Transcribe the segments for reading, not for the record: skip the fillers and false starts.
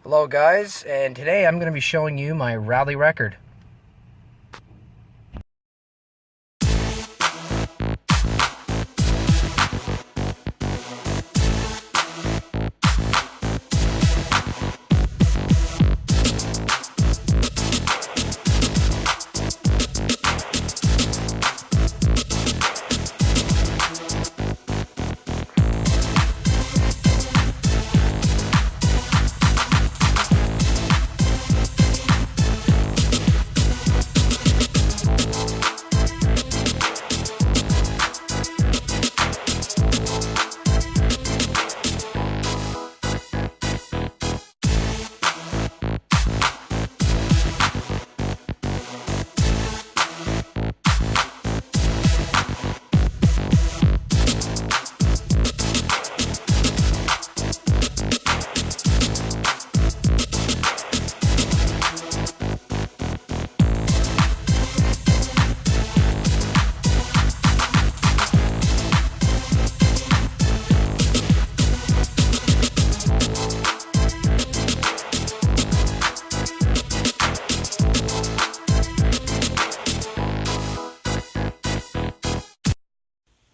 Hello guys, and today I'm going to be showing you my Raleigh Record.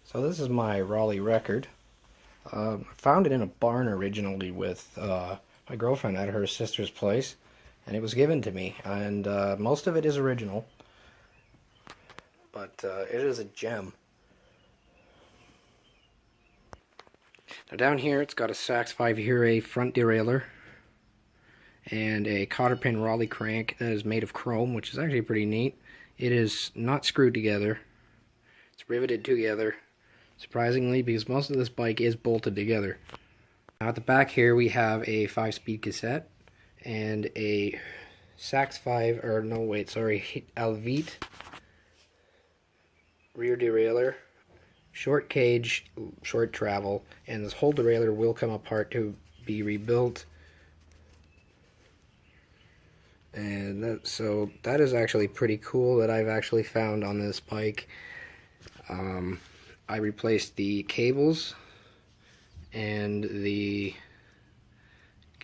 So this is my Raleigh Record. I found it in a barn originally with my girlfriend at her sister's place, and it was given to me, and most of it is original, but it is a gem. Now down here it's got a Sachs 5 Hero front derailleur and a cotter pin Raleigh crank that is made of chrome, which is actually pretty neat. It is not screwed together, it's riveted together, surprisingly, because most of this bike is bolted together. Now at the back here we have a 5-speed cassette and a Sachs 5, or no wait, sorry, Alvite rear derailleur, short cage, short travel, and this whole derailleur will come apart to be rebuilt. And so that is actually pretty cool that I've actually found on this bike. I replaced the cables and the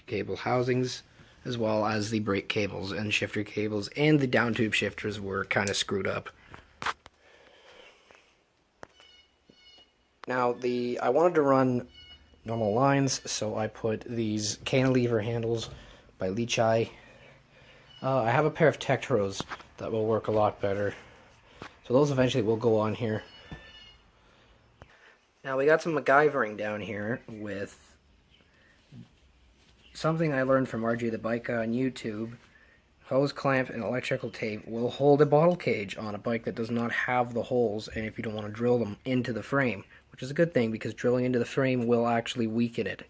cable housings, as well as the brake cables and shifter cables, and the down tube shifters were kind of screwed up. Now I wanted to run normal lines, so I put these cantilever handles by Raliegh. I have a pair of Tektros that will work a lot better, so those eventually will go on here. Now we got some MacGyvering down here with something I learned from RJ the Bike on YouTube. Hose clamp and electrical tape will hold a bottle cage on a bike that does not have the holes, and if you don't want to drill them into the frame, which is a good thing because drilling into the frame will actually weaken it.